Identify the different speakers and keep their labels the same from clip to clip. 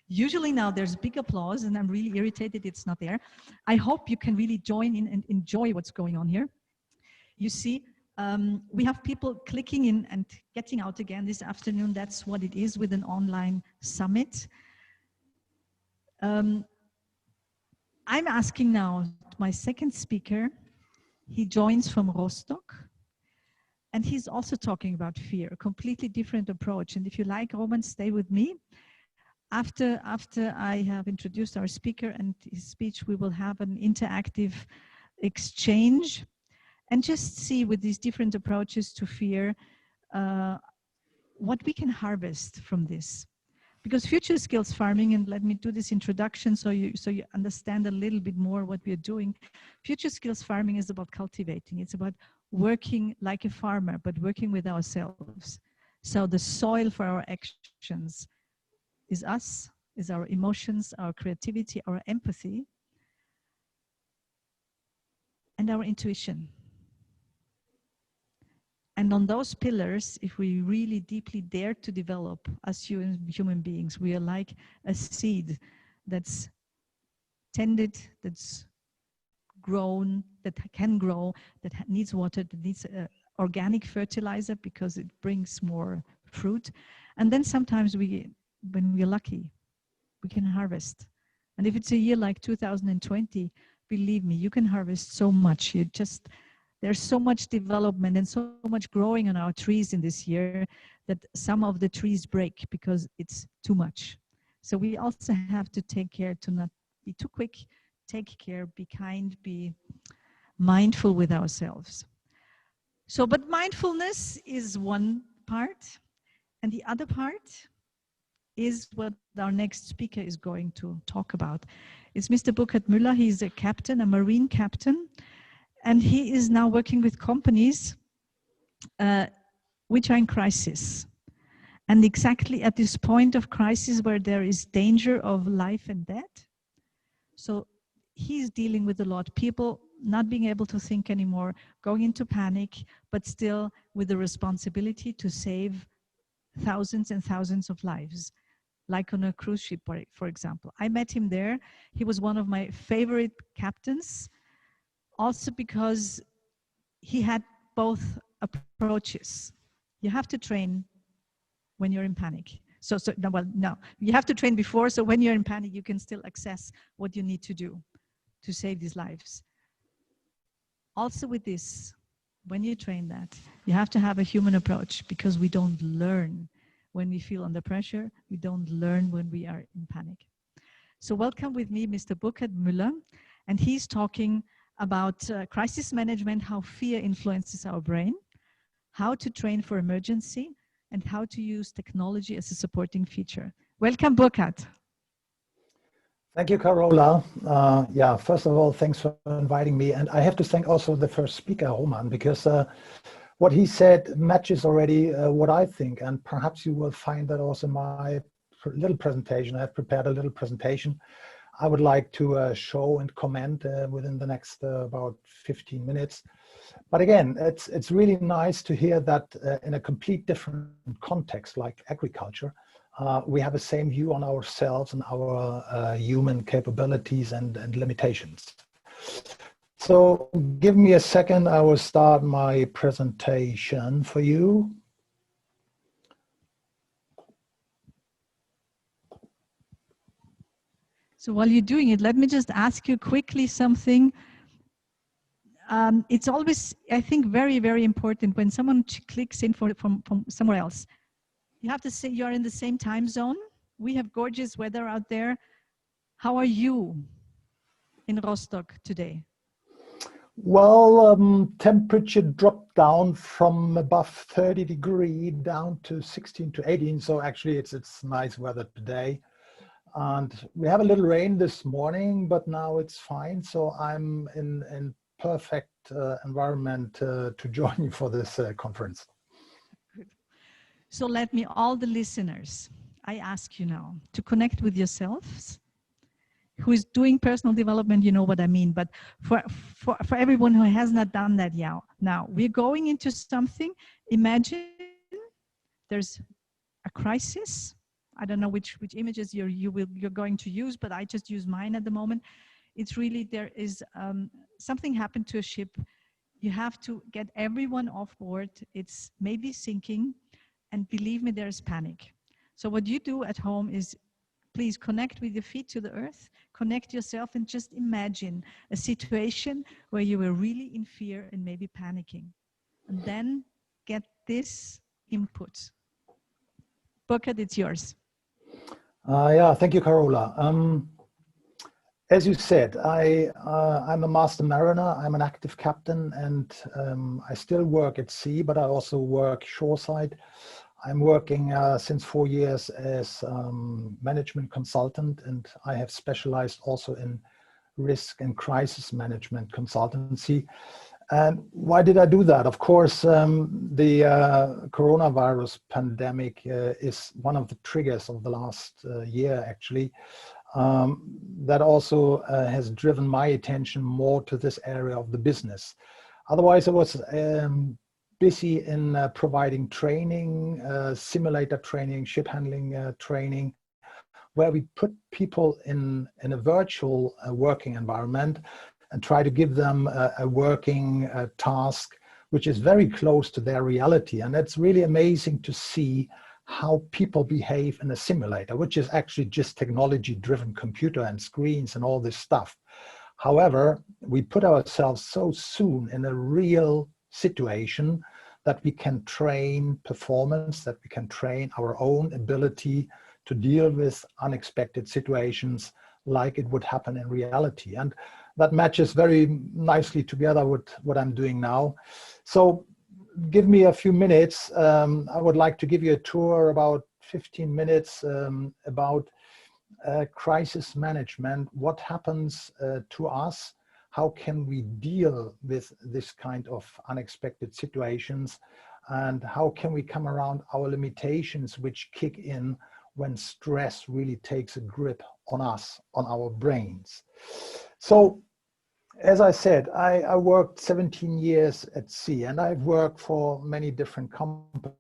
Speaker 1: Usually now there's big applause and I'm really irritated it's not there. I hope you can really join in and enjoy what's going on here. You see, we have people clicking in and getting out again this afternoon. That's what it is with an online summit. I'm asking now my second speaker. He joins from Rostock. And he's also talking about fear, a completely different approach. And if you like, Roman, stay with me. After I have introduced our speaker and his speech, we will have an interactive exchange and just see with these different approaches to fear, what we can harvest from this. Because future skills farming, and let me do this introduction so you understand a little bit more what we are doing. Future skills farming is about cultivating. It's about working like a farmer, but working with ourselves. So the soil for our actions is us, is our emotions, our creativity, our empathy, and our intuition. And on those pillars, if we really deeply dare to develop as human beings, we are like a seed that's tended, that's grown, that can grow, that needs water, that needs organic fertilizer because it brings more fruit. And then sometimes when we're lucky, we can harvest. And if it's a year like 2020, believe me, you can harvest so much. There's so much development and so much growing on our trees in this year that some of the trees break because it's too much. So we also have to take care to not be too quick, take care, be kind, be mindful with ourselves. So, but mindfulness is one part, and the other part is what our next speaker is going to talk about. It's Mr. Burkhard Müller. He's a captain, a Marine captain, and he is now working with companies which are in crisis. And exactly at this point of crisis where there is danger of life and death. So he's dealing with a lot of people not being able to think anymore, going into panic, but still with the responsibility to save thousands and thousands of lives, like on a cruise ship, for example. I met him there. He was one of my favorite captains, also because he had both approaches. You have to train when you're in panic. No, you have to train before, so when you're in panic, you can still access what you need to do to save these lives. Also with this, when you train that, you have to have a human approach because we don't learn when we feel under pressure. We don't learn when we are in panic. So welcome with me, Mr. Burkhard Müller, and he's talking about crisis management, how fear influences our brain, how to train for emergency, and how to use technology as a supporting feature. Welcome, Burkhard.
Speaker 2: Thank you, Karola. Yeah, first of all, thanks for inviting me. And I have to thank also the first speaker, Roman, because what he said matches already what I think. And perhaps you will find that also in my little presentation. I have prepared a little presentation I would like to show and comment within the next about 15 minutes. But again, it's really nice to hear that in a complete different context, like agriculture, we have the same view on ourselves and our human capabilities and limitations. So give me a second, I will start my presentation for you.
Speaker 1: So while you're doing it, let me just ask you quickly something. It's always, I think, very, very important when someone clicks in from somewhere else. You have to say you're in the same time zone. We have gorgeous weather out there. How are you in Rostock today?
Speaker 2: Well, temperature dropped down from above 30 degrees down to 16 to 18. So actually it's nice weather today. And we have a little rain this morning, but now it's fine. So I'm in perfect environment to join you for this conference.
Speaker 1: Good. So let me, all the listeners, I ask you now to connect with yourselves. Who is doing personal development, you know what I mean. But for everyone who has not done that yet, now we're going into something. Imagine there's a crisis I don't know which images you're going to use, but I just use mine at the moment. It's really, there is something happened to a ship. You have to get everyone off board. It's maybe sinking, and believe me, there is panic. So what you do at home is, please connect with your feet to the earth, connect yourself, and just imagine a situation where you were really in fear and maybe panicking. And then get this input. Burkhard, it's yours.
Speaker 2: Yeah, thank you, Karola. As you said, I'm a master mariner, I'm an active captain, and I still work at sea, but I also work shoreside. I'm working since 4 years as management consultant, and I have specialized also in risk and crisis management consultancy. And why did I do that? Of course, the coronavirus pandemic is one of the triggers of the last year, actually. That also has driven my attention more to this area of the business. Otherwise, I was busy in providing training, simulator training, ship handling training, where we put people in a virtual working environment and try to give them a working task which is very close to their reality. And it's really amazing to see how people behave in a simulator, which is actually just technology-driven computer and screens and all this stuff. However, we put ourselves so soon in a real situation that we can train performance, that we can train our own ability to deal with unexpected situations like it would happen in reality. And that matches very nicely together with what I'm doing now. So give me a few minutes. I would like to give you a tour, about 15 minutes, about crisis management. What happens to us? How can we deal with this kind of unexpected situations? And how can we come around our limitations which kick in when stress really takes a grip on us, on our brains? So, as I said, I worked 17 years at sea, and I've worked for many different companies.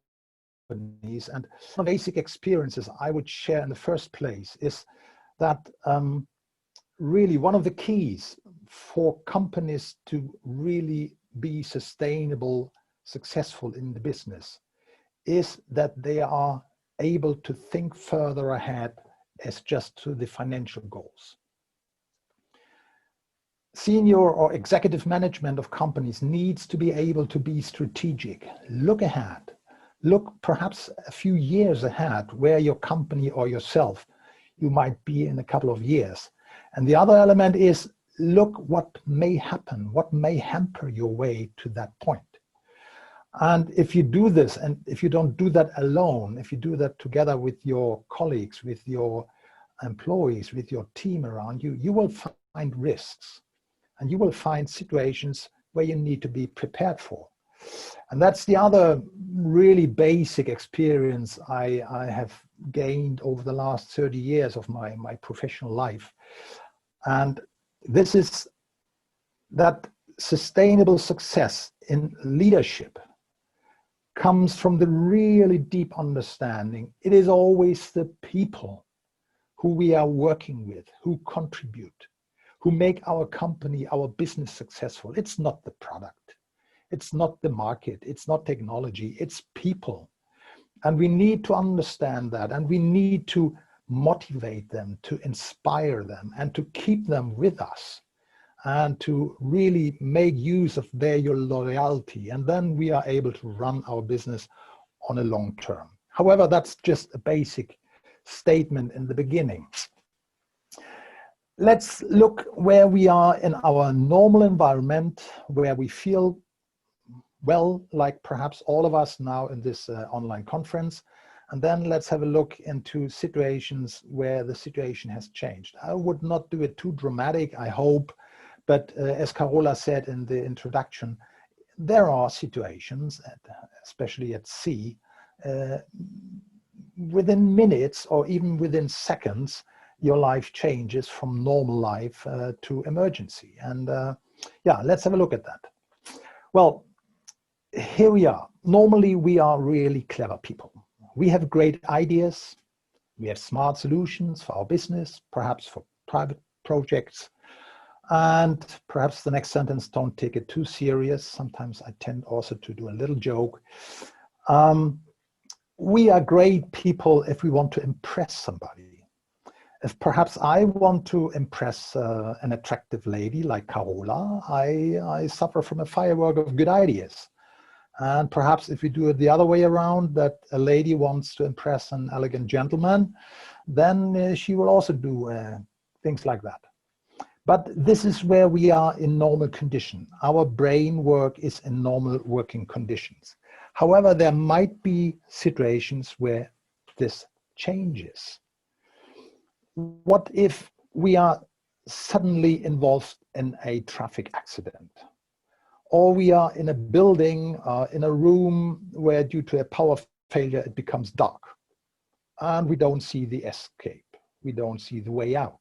Speaker 2: And the basic experiences I would share in the first place is that really one of the keys for companies to really be sustainable, successful in the business is that they are able to think further ahead as just to the financial goals. Senior or executive management of companies needs to be able to be strategic, look ahead, look perhaps a few years ahead where your company or yourself you might be in a couple of years. And the other element is look what may happen, what may hamper your way to that point. And if you do this, and if you don't do that alone, if you do that together with your colleagues, with your employees, with your team around you, you will find risks. And you will find situations where you need to be prepared for. And that's the other really basic experience I have gained over the last 30 years of my professional life. And this is that sustainable success in leadership comes from the really deep understanding. It is always the people who we are working with, who contribute, who make our company, our business successful. It's not the product. It's not the market. It's not technology. It's people. And we need to understand that, and we need to motivate them, to inspire them, and to keep them with us, and to really make use of their loyalty. And then we are able to run our business on a long term. However, that's just a basic statement in the beginning. Let's look where we are in our normal environment, where we feel well, like perhaps all of us now in this online conference. And then let's have a look into situations where the situation has changed. I would not do it too dramatic, I hope, but as Karola said in the introduction, there are situations, especially at sea, within minutes or even within seconds, your life changes from normal life to emergency. And yeah, let's have a look at that. Well, here we are. Normally, we are really clever people. We have great ideas. We have smart solutions for our business, perhaps for private projects. And perhaps the next sentence, don't take it too serious. Sometimes I tend also to do a little joke. We are great people if we want to impress somebody. If perhaps I want to impress an attractive lady like Karola, I suffer from a firework of good ideas. And perhaps if we do it the other way around, that a lady wants to impress an elegant gentleman, then she will also do things like that. But this is where we are in normal condition. Our brain work is in normal working conditions. However, there might be situations where this changes. What if we are suddenly involved in a traffic accident? Or we are in a building, in a room where due to a power failure, it becomes dark. And we don't see the escape. We don't see the way out.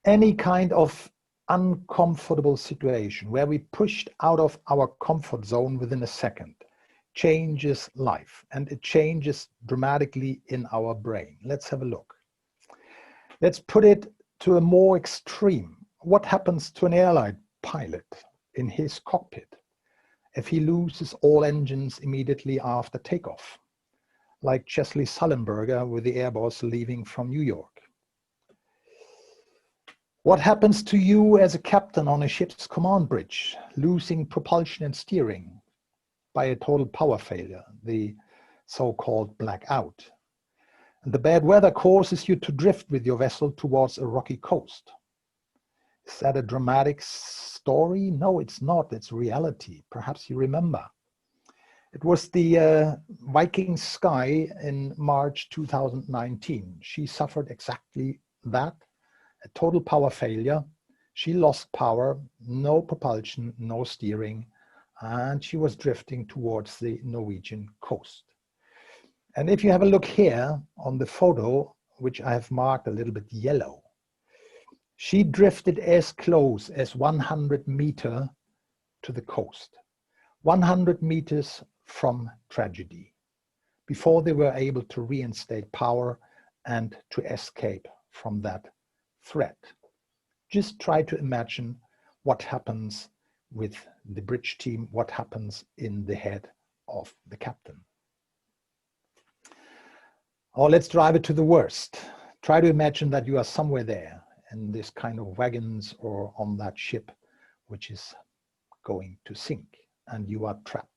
Speaker 2: Any kind of uncomfortable situation where we pushed out of our comfort zone within a second changes life, and it changes dramatically in our brain. Let's have a look. Let's put it to a more extreme. What happens to an airline pilot in his cockpit if he loses all engines immediately after takeoff, like Chesley Sullenberger with the Airbus leaving from New York? What happens to you as a captain on a ship's command bridge, losing propulsion and steering by a total power failure, the so-called blackout? And the bad weather causes you to drift with your vessel towards a rocky coast. Is that a dramatic story? No, it's not. It's reality. Perhaps you remember. It was the Viking Sky in March 2019. She suffered exactly that. A total power failure. She lost power, no propulsion, no steering, and she was drifting towards the Norwegian coast. And if you have a look here on the photo, which I have marked a little bit yellow, she drifted as close as 100 meters to the coast, 100 meters from tragedy, before they were able to reinstate power and to escape from that threat. Just try to imagine what happens with the bridge team, what happens in the head of the captain. Or let's drive it to the worst. Try to imagine that you are somewhere there in this kind of wagons or on that ship which is going to sink and you are trapped.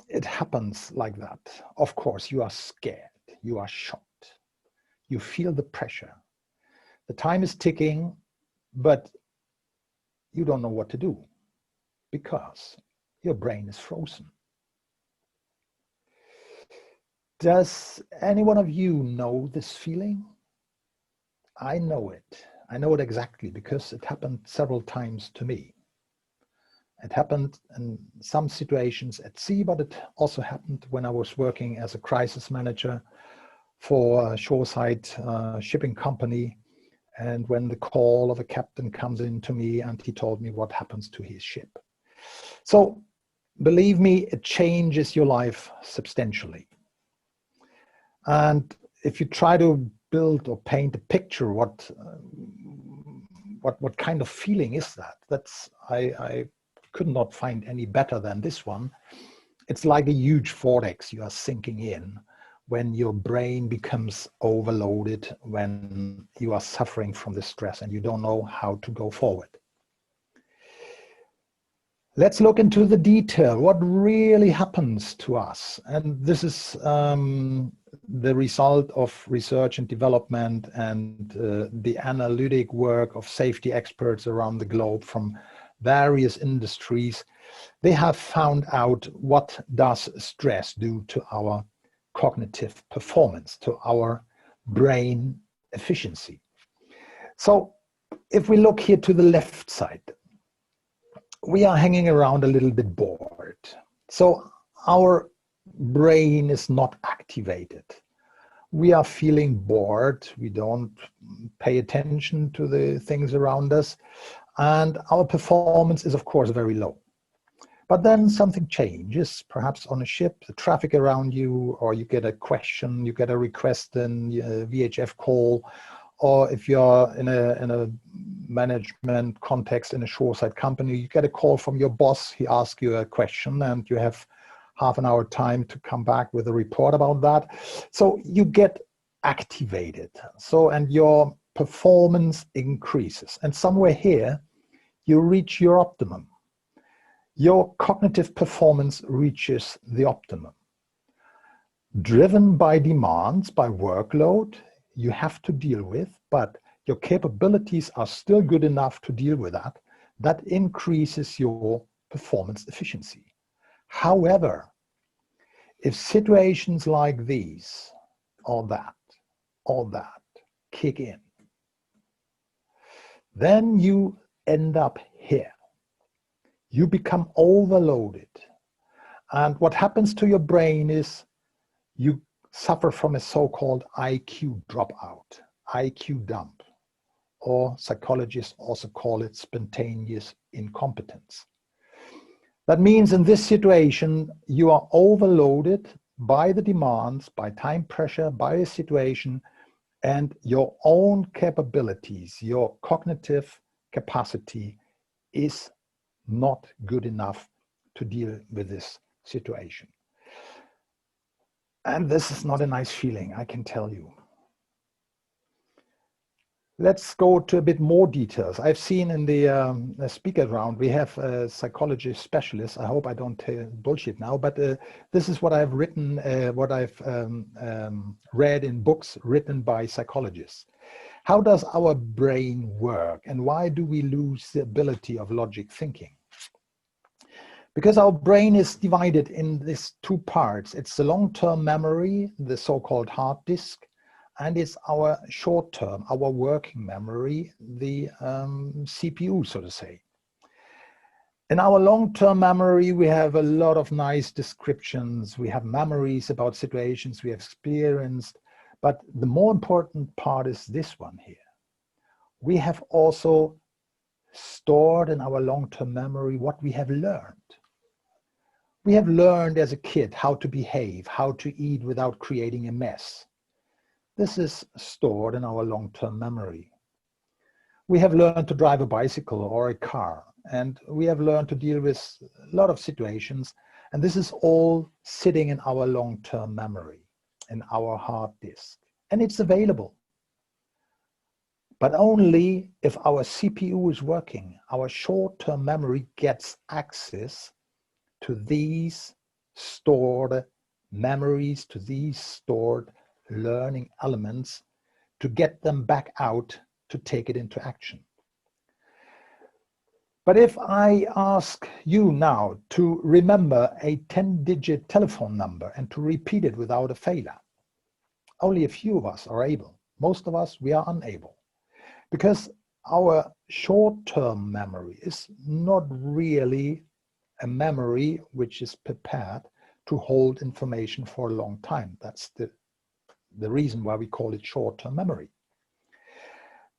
Speaker 2: It happens like that. Of course, you are scared, you are shocked. You feel the pressure. The time is ticking, but you don't know what to do because your brain is frozen. Does any one of you know this feeling? I know it. I know it exactly because it happened several times to me. It happened in some situations at sea, but it also happened when I was working as a crisis manager for a shoreside shipping company, and when the call of a captain comes in to me and he told me what happens to his ship. So believe me, it changes your life substantially. And if you try to build or paint a picture, what kind of feeling is that? I could not find any better than this one. It's like a huge vortex you are sinking in when your brain becomes overloaded, when you are suffering from the stress and you don't know how to go forward. Let's look into the detail. What really happens to us? And this is the result of research and development and the analytic work of safety experts around the globe from various industries. They have found out what does stress do to our cognitive performance, to our brain efficiency. So if we look here to the left side, we are hanging around a little bit bored. So our brain is not activated. We are feeling bored. We don't pay attention to the things around us. And our performance is, of course, very low. But then something changes, perhaps on a ship, the traffic around you, or you get a question, you get a request in a VHF call, or if you're in a management context in a shoreside company, you get a call from your boss, he asks you a question, and you have half an hour time to come back with a report about that. So you get activated. So, and your performance increases. And somewhere here, you reach your optimum. Your cognitive performance reaches the optimum. Driven by demands, by workload, you have to deal with, but your capabilities are still good enough to deal with that. That increases your performance efficiency. However, if situations like these or that kick in, then you end up here. You become overloaded. And what happens to your brain is you suffer from a so-called IQ dropout, IQ dump, or psychologists also call it spontaneous incompetence. That means in this situation, you are overloaded by the demands, by time pressure, by a situation, and your own capabilities, your cognitive capacity is not good enough to deal with this situation. And this is not a nice feeling, I can tell you. Let's go to a bit more details. I've seen in the speaker round, we have a psychology specialist. I hope I don't tell bullshit now, but this is what I've written, what I've read in books written by psychologists. How does our brain work, and why do we lose the ability of logic thinking? Because our brain is divided in these two parts. It's the long-term memory, the so-called hard disk, and it's our short-term, our working memory, the CPU, so to say. In our long-term memory, we have a lot of nice descriptions. We have memories about situations we have experienced. But the more important part is this one here. We have also stored in our long-term memory what we have learned. We have learned as a kid how to behave, how to eat without creating a mess. This is stored in our long-term memory. We have learned to drive a bicycle or a car, and we have learned to deal with a lot of situations, and this is all sitting in our long-term memory, in our hard disk, and it's available. But only if our CPU is working, our short-term memory gets access to these stored memories, to these stored learning elements, to get them back out, to take it into action. But if I ask you now to remember a 10-digit telephone number and to repeat it without a failure, only a few of us are able. Most of us, we are unable. Because our short-term memory is not really a memory which is prepared to hold information for a long time. That's the reason why we call it short-term memory.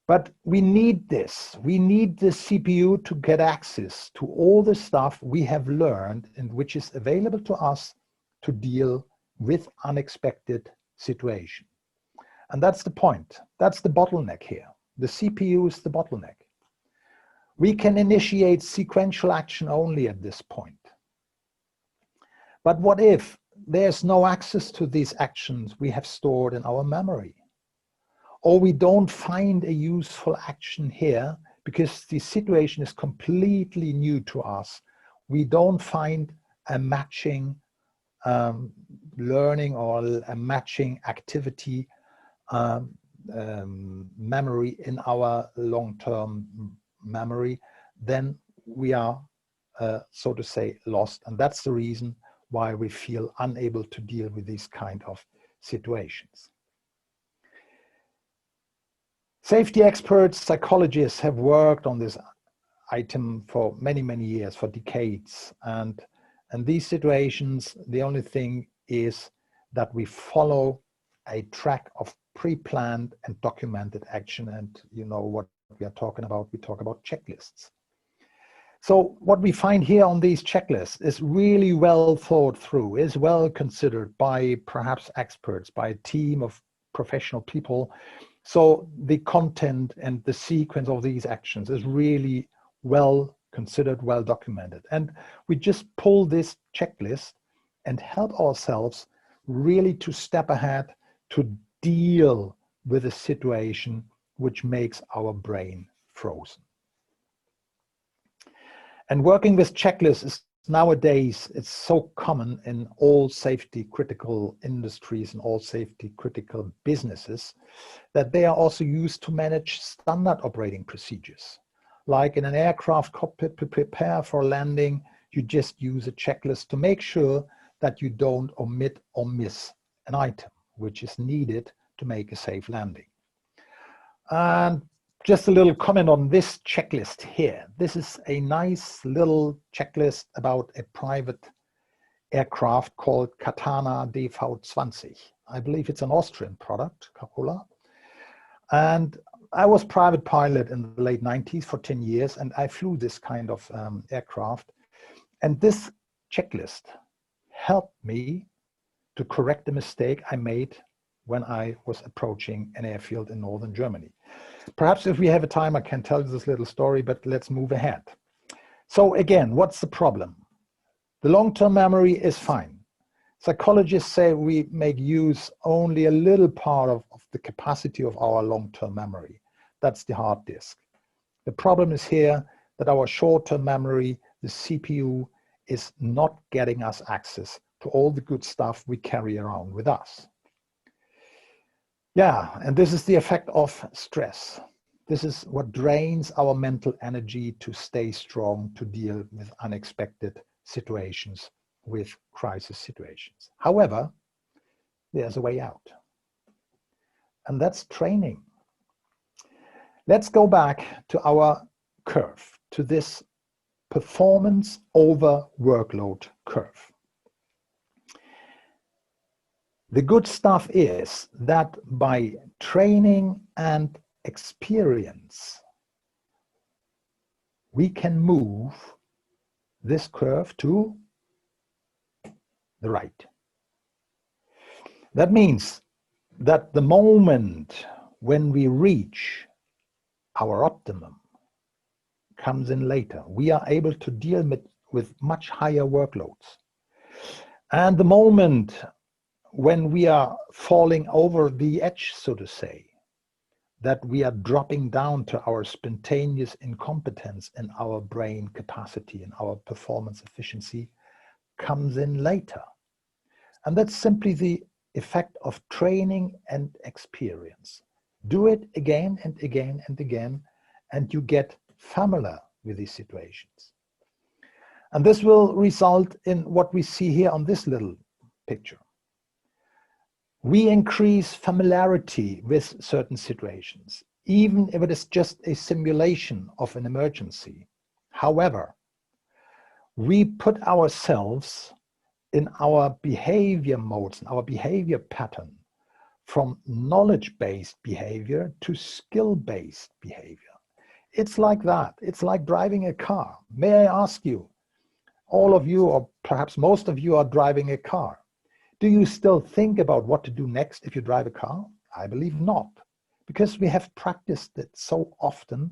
Speaker 2: But we need this. We need the CPU to get access to all the stuff we have learned and which is available to us to deal with unexpected situations. And that's the point. That's the bottleneck here. The CPU is the bottleneck. We can initiate sequential action only at this point. But what if there's no access to these actions we have stored in our memory? Or we don't find a useful action here because the situation is completely new to us. We don't find a matching learning or a matching activity memory in our long-term memory, then we are, so to say, lost. And that's the reason why we feel unable to deal with these kind of situations. Safety experts, psychologists have worked on this item for many, many years, for decades. And these situations, the only thing is that we follow a track of pre-planned and documented action. And you know what we are talking about. We talk about checklists. So what we find here on these checklists is really well thought through, is well considered by perhaps experts, by a team of professional people. So the content and the sequence of these actions is really well considered, well documented. And we just pull this checklist and help ourselves really to step ahead to deal with a situation which makes our brain frozen. And working with checklists is nowadays, it's so common in all safety critical industries and all safety critical businesses that they are also used to manage standard operating procedures. Like in an aircraft cockpit, to prepare for landing, you just use a checklist to make sure that you don't omit or miss an item which is needed to make a safe landing. And just a little comment on this checklist here. This is a nice little checklist about a private aircraft called Katana DV20. I believe it's an Austrian product, Karola. And I was private pilot in the late 90s for 10 years, and I flew this kind of aircraft. And this checklist helped me to correct the mistake I made when I was approaching an airfield in northern Germany. Perhaps if we have a time, I can tell you this little story, but let's move ahead. So again, what's the problem? The long-term memory is fine. Psychologists say we make use only a little part of the capacity of our long-term memory. That's the hard disk. The problem is here that our short-term memory, the CPU, is not getting us access to all the good stuff we carry around with us. Yeah, and this is the effect of stress. This is what drains our mental energy to stay strong, to deal with unexpected situations, with crisis situations. However, there's a way out. And that's training. Let's go back to our curve, to this performance over workload curve. The good stuff is that by training and experience, we can move this curve to the right. That means that the moment when we reach our optimum comes in later. We are able to deal with much higher workloads. And the moment when we are falling over the edge, so to say, that we are dropping down to our spontaneous incompetence in our brain capacity and our performance efficiency comes in later. And that's simply the effect of training and experience. Do it again and again and again, and you get familiar with these situations. And this will result in what we see here on this little picture. We increase familiarity with certain situations, even if it is just a simulation of an emergency. However, we put ourselves in our behavior modes, in our behavior pattern, from knowledge-based behavior to skill-based behavior. It's like that. It's like driving a car. May I ask you, all of you, or perhaps most of you, are driving a car. Do you still think about what to do next if you drive a car? I believe not, because we have practiced it so often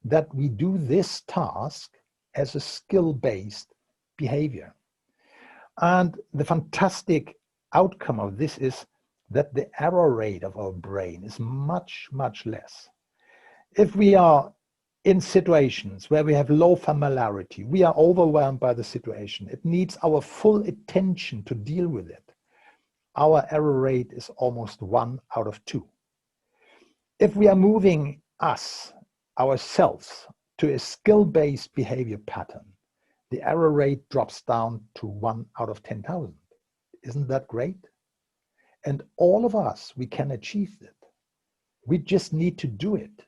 Speaker 2: that we do this task as a skill-based behavior. And the fantastic outcome of this is that the error rate of our brain is much, much less. If we are in situations where we have low familiarity, we are overwhelmed by the situation, it needs our full attention to deal with it, our error rate is almost 1 out of 2. If we are moving ourselves, to a skill-based behavior pattern, the error rate drops down to 1 out of 10,000. Isn't that great? And all of us, we can achieve it. We just need to do it.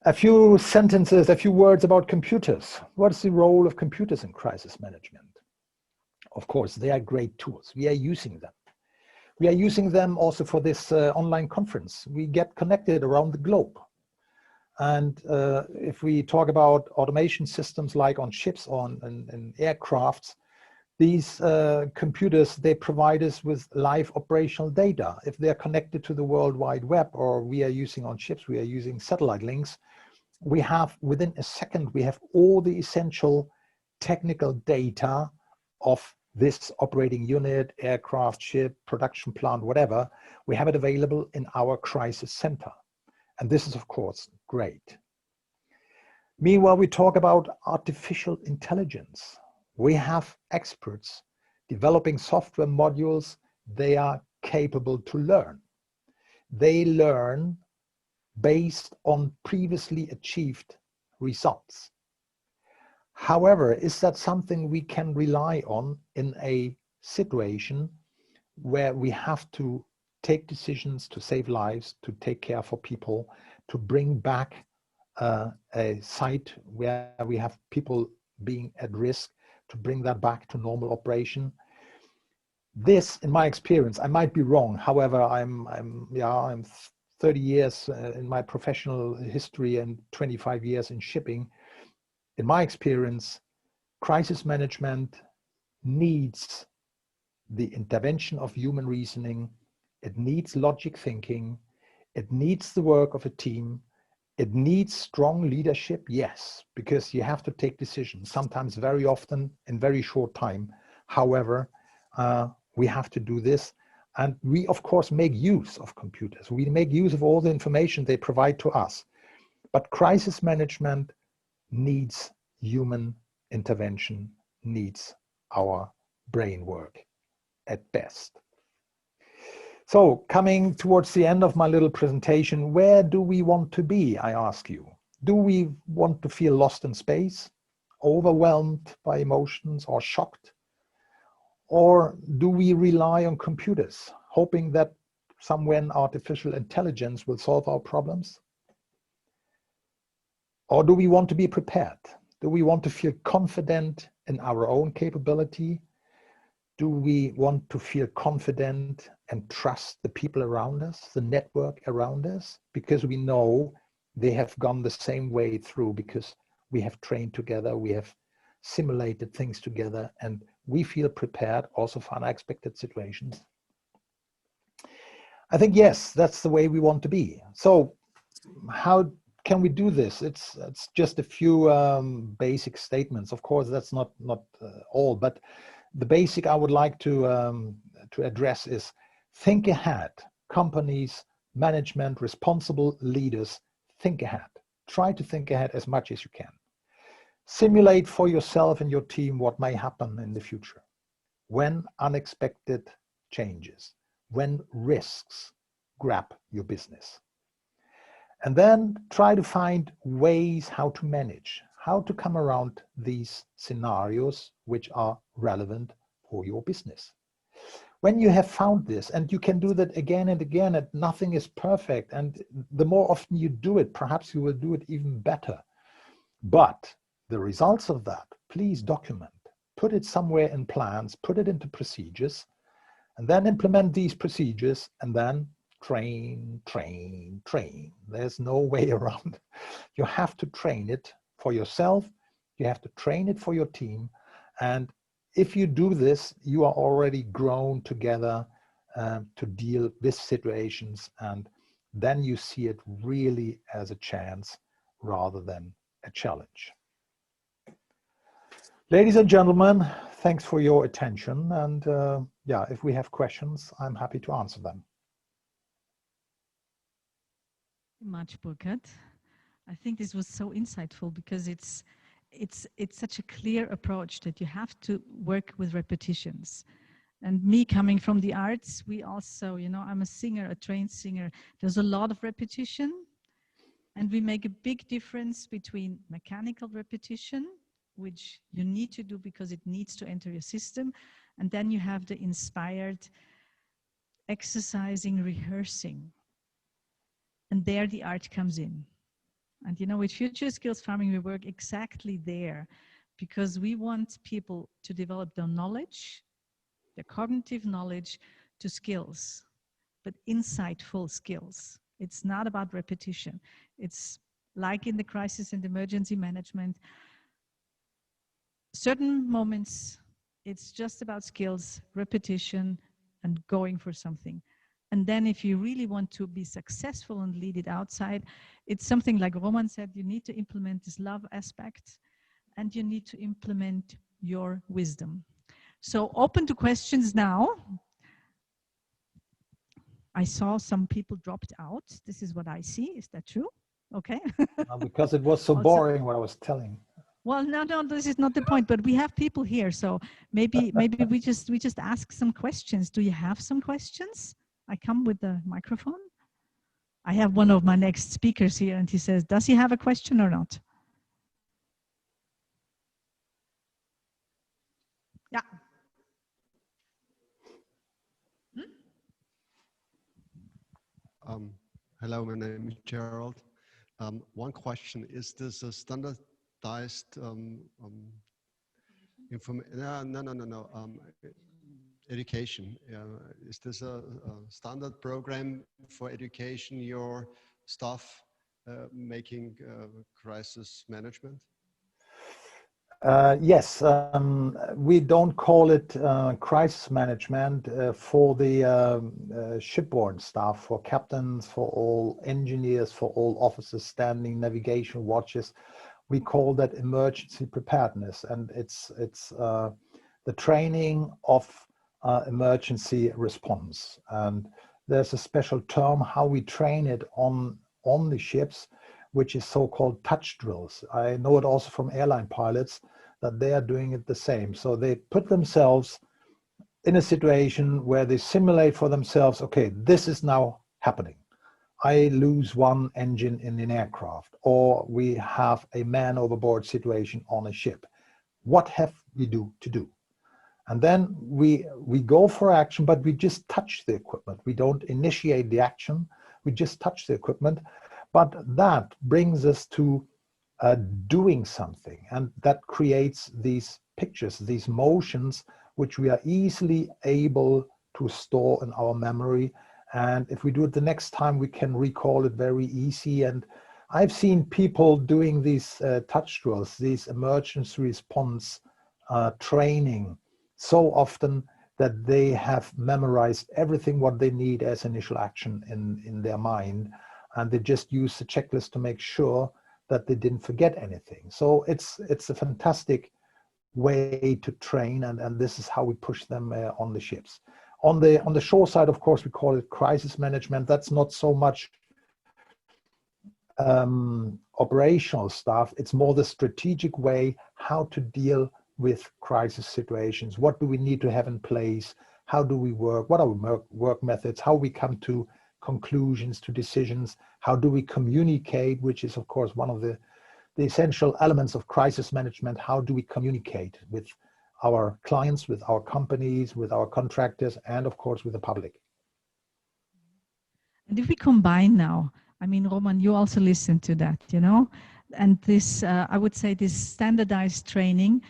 Speaker 2: A few sentences, a few words about computers. What's the role of computers in crisis management? Of course, they are great tools. We are using them. We are using them also for this online conference. We get connected around the globe. And if we talk about automation systems like on ships or in aircrafts, these computers, they provide us with live operational data. If they're connected to the World Wide Web, or we are using on ships, we are using satellite links, we have, within a second, we have all the essential technical data of this operating unit, aircraft, ship, production plant, whatever. We have it available in our crisis center. And this is, of course, great. Meanwhile, we talk about artificial intelligence. We have experts developing software modules. They are capable to learn. They learn based on previously achieved results. However, is that something we can rely on in a situation where we have to take decisions to save lives, to take care for people, to bring back a site where we have people being at risk, to bring that back to normal operation? This, in my experience, I might be wrong. However, I'm 30 years in my professional history and 25 years in shipping. In my experience, crisis management needs the intervention of human reasoning. It needs logic thinking. It needs the work of a team. It needs strong leadership, yes, because you have to take decisions, sometimes very often in very short time. However, we have to do this. And we, of course, make use of computers. We make use of all the information they provide to us. But crisis management needs human intervention, needs our brain work at best. So coming towards the end of my little presentation, where do we want to be, I ask you? Do we want to feel lost in space, overwhelmed by emotions, or shocked? Or do we rely on computers, hoping that somewhen artificial intelligence will solve our problems? Or do we want to be prepared? Do we want to feel confident in our own capability? Do we want to feel confident and trust the people around us, the network around us? Because we know they have gone the same way through, because we have trained together, we have simulated things together, and we feel prepared also for unexpected situations. I think, yes, that's the way we want to be. So how can we do this? It's just a few basic statements. Of course, that's not all, but the basic I would like to address is think ahead. Companies, management, responsible leaders, think ahead. Try to think ahead as much as you can. Simulate for yourself and your team what may happen in the future. When unexpected changes, when risks grab your business. And then try to find ways how to manage, how to come around these scenarios which are relevant for your business. When you have found this, and you can do that again and again, and nothing is perfect, and the more often you do it, perhaps you will do it even better. But the results of that, please document, put it somewhere in plans, put it into procedures, and then implement these procedures, and then train, train, train. There's no way around. You have to train it for yourself. You have to train it for your team. And if you do this, you are already grown together to deal with situations. And then you see it really as a chance rather than a challenge. Ladies and gentlemen, thanks for your attention. And yeah, if we have questions, I'm happy to answer them.
Speaker 1: Much, Burkhard. I think this was so insightful, because it's such a clear approach that you have to work with repetitions. And me coming from the arts, we also, you know, I'm a singer, a trained singer. There's a lot of repetition, and we make a big difference between mechanical repetition, which you need to do because it needs to enter your system, and then you have the inspired exercising, rehearsing. And there the art comes in. And you know, with Future Skills Farming, we work exactly there, because we want people to develop their knowledge, their cognitive knowledge, to skills, but insightful skills. It's not about repetition. It's like in the crisis and emergency management, certain moments, it's just about skills, repetition, and going for something. And then if you really want to be successful and lead it outside, it's something like Roman said, you need to implement this love aspect and you need to implement your wisdom. So open to questions now. I saw some people dropped out. This is what I see. Is that true? Okay.
Speaker 2: Because it was so boring what I was telling.
Speaker 1: Well, no, this is not the point, but we have people here. So maybe we just ask some questions. Do you have some questions? I come with the microphone. I have one of my next speakers here and he says, does he have a question or not? Yeah.
Speaker 3: Hello, my name is Gerald. One question, is this a standardized education? Is this a standard program for education your staff making crisis management?
Speaker 2: Yes, we don't call it crisis management for the shipboard staff, for captains, for all engineers, for all officers, standing navigation watches. We call that emergency preparedness, and it's the training of emergency response. And there's a special term how we train it on the ships, which is so-called touch drills. I know it also from airline pilots that they are doing it the same. So they put themselves in a situation where they simulate for themselves, okay, this is now happening. I lose one engine in an aircraft, or we have a man overboard situation on a ship. What have we to do? And then we go for action, but we just touch the equipment. We don't initiate the action, we just touch the equipment. But that brings us to doing something, and that creates these pictures, these motions, which we are easily able to store in our memory. And if we do it the next time, we can recall it very easy. And I've seen people doing these touch drills, these emergency response training so often that they have memorized everything what they need as initial action in their mind. And they just use the checklist to make sure that they didn't forget anything. So it's a fantastic way to train, and this is how we push them on the ships. On the shore side, of course, we call it crisis management. That's not so much operational stuff. It's more the strategic way how to deal with crisis situations. What do we need to have in place? How do we work? What are our work methods? How we come to conclusions, to decisions? How do we communicate, which is of course one of the essential elements of crisis management. How do we communicate with our clients, with our companies, with our contractors, and of course with the public?
Speaker 1: And if we combine now, I mean, Roman, you also listen to that, you know, and this, I would say this standardized training,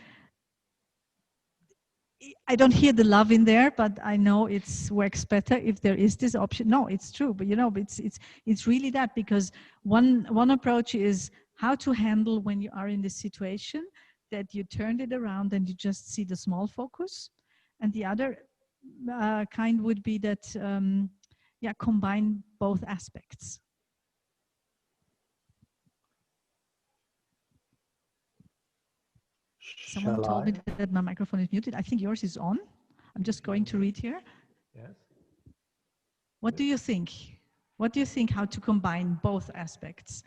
Speaker 1: I don't hear the love in there, but I know it works better if there is this option. No, it's true, but you know, it's really that, because one approach is how to handle when you are in this situation, that you turned it around and you just see the small focus, and the other kind would be that yeah, combine both aspects. Someone told me that my microphone is muted. I think yours is on. I'm just going to read here.
Speaker 4: Yes.
Speaker 1: What do you think? What do you think how to combine both aspects?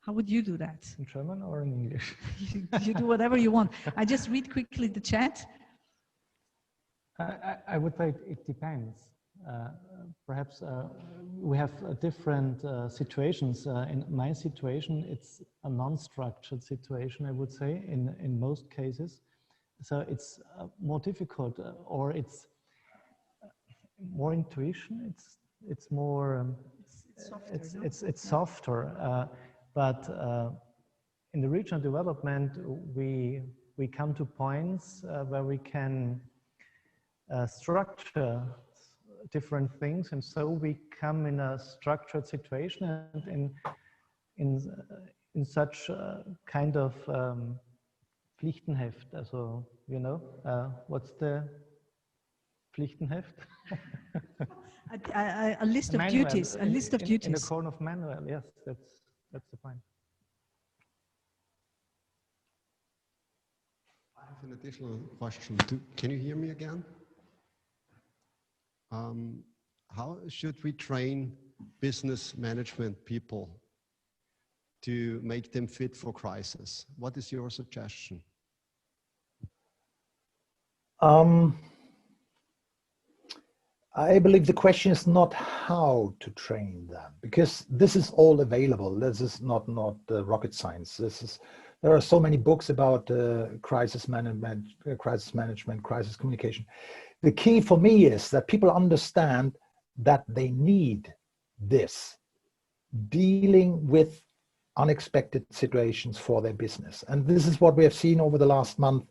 Speaker 1: How would you do that?
Speaker 4: In German or in English?
Speaker 1: You do whatever you want. I just read quickly the chat.
Speaker 4: I would say it depends. Perhaps we have different situations. In my situation, it's a non-structured situation, I would say, in most cases. So it's more difficult, or it's more intuition. It's more it's softer. But in the regional development, we come to points where we can structure different things, and so we come in a structured situation, and in in such kind of Pflichtenheft. Also, you know, what's the Pflichtenheft?
Speaker 1: A list of
Speaker 4: manual,
Speaker 1: duties, a list of duties.
Speaker 4: In a kind of manual, yes, that's the point.
Speaker 3: I have an additional question. Can you hear me again? How should we train business management people to make them fit for crisis? What is your suggestion?
Speaker 2: I believe the question is not how to train them, because this is all available. This is not rocket science. There are so many books about crisis management, crisis communication. The key for me is that people understand that they need this, dealing with unexpected situations for their business. And this is what we have seen over the last month.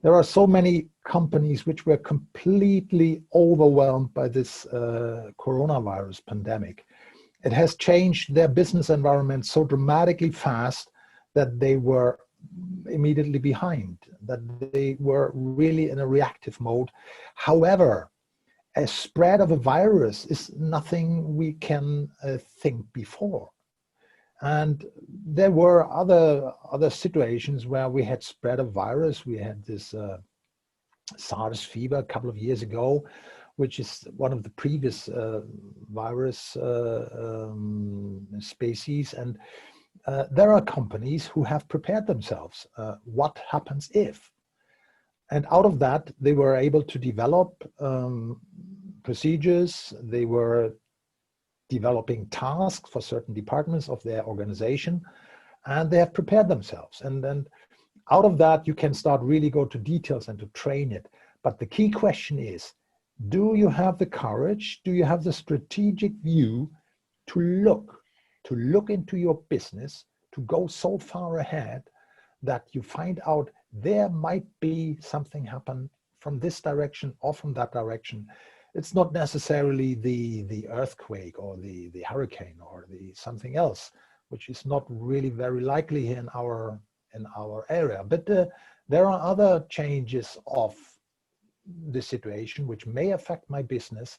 Speaker 2: There are so many companies which were completely overwhelmed by this coronavirus pandemic. It has changed their business environment so dramatically fast that they were immediately behind, that they were really in a reactive mode. However, a spread of a virus is nothing we can think before. And there were other situations where we had spread of virus. We had this SARS fever a couple of years ago, which is one of the previous virus species. And there are companies who have prepared themselves. What happens if? And out of that, they were able to develop procedures. They were developing tasks for certain departments of their organization, and they have prepared themselves. And then out of that, you can start really go to details and to train it. But the key question is, do you have the courage? Do you have the strategic view to look into your business, to go so far ahead that you find out there might be something happen from this direction or from that direction? It's not necessarily the earthquake or the hurricane or the something else, which is not really very likely here in our area. But there are other changes of the situation which may affect my business,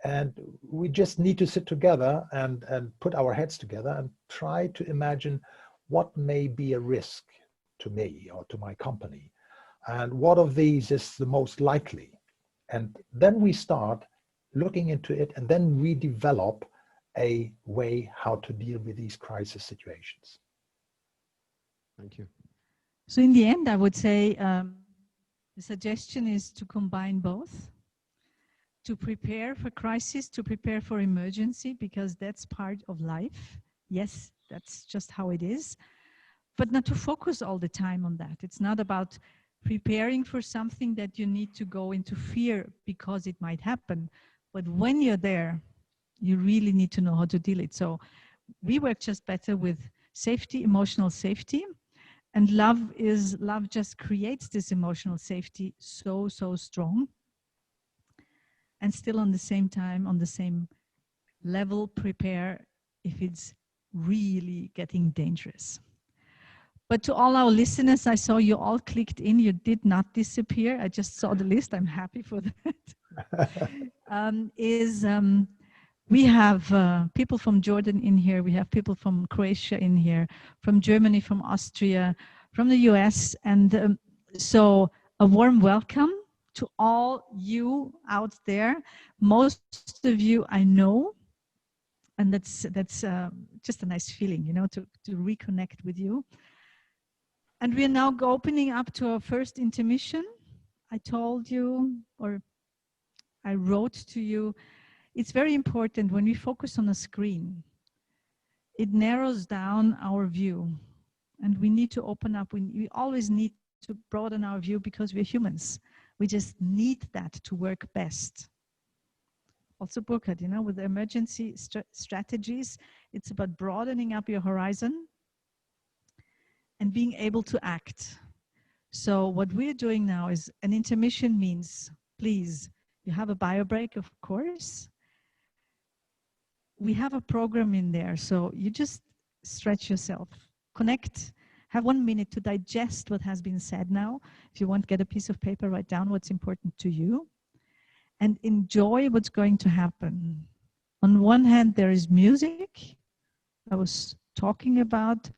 Speaker 2: and we just need to sit together and put our heads together and try to imagine what may be a risk to me or to my company, and what of these is the most likely. And then we start looking into it, and then we develop a way how to deal with these crisis situations.
Speaker 3: Thank you.
Speaker 1: So in the end, I would say the suggestion is to combine both, to prepare for crisis, to prepare for emergency, because that's part of life. Yes, that's just how it is, but not to focus all the time on that. It's not about preparing for something that you need to go into fear because it might happen. But when you're there, you really need to know how to deal it. So we work just better with safety, emotional safety. And love just creates this emotional safety so strong. And still on the same time, on the same level, prepare if it's really getting dangerous. But to all our listeners, I saw you all clicked in. You did not disappear. I just saw the list. I'm happy for that. We have people from Jordan in here. We have people from Croatia in here, from Germany, from Austria, from the US. And so a warm welcome to all you out there. Most of you I know. And that's just a nice feeling, you know, to reconnect with you. And we are now opening up to our first intermission. I told you, or I wrote to you, it's very important when we focus on a screen, it narrows down our view. And we need to open up, we always need to broaden our view because we're humans. We just need that to work best. Also, Burkhard, you know, with the emergency strategies, it's about broadening up your horizon and being able to act. So what we're doing now is an intermission means, please, you have a bio break, of course. We have a program in there, so you just stretch yourself. connect, have 1 minute to digest what has been said now. If you want, get a piece of paper, write down what's important to you, and enjoy what's going to happen. On one hand, there is music. I was talking about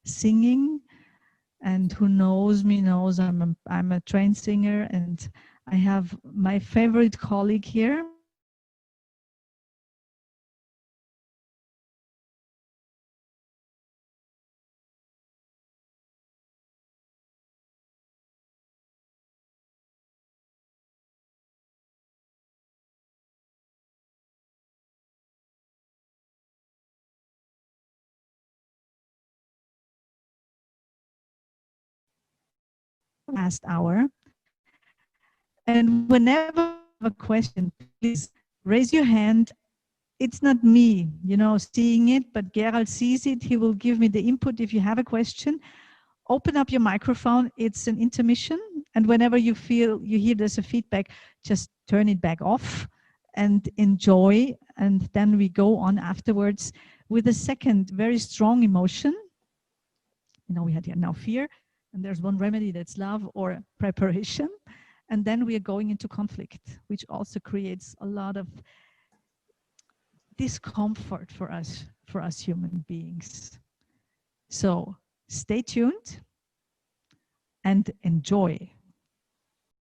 Speaker 1: singing, and who knows me knows I'm a trained singer, and I have my favorite colleague here. Last hour. And whenever you have a question, please raise your hand. It's not me, you know, seeing it, but Gerald sees it. He will give me the input. If you have a question, open up your microphone. It's an intermission. And whenever you feel, you hear there's a feedback, just turn it back off and enjoy. And then we go on afterwards with a second very strong emotion. You know, we had here now fear, and there's one remedy, that's love or preparation. And then we are going into conflict, which also creates a lot of discomfort for us human beings. So stay tuned and enjoy.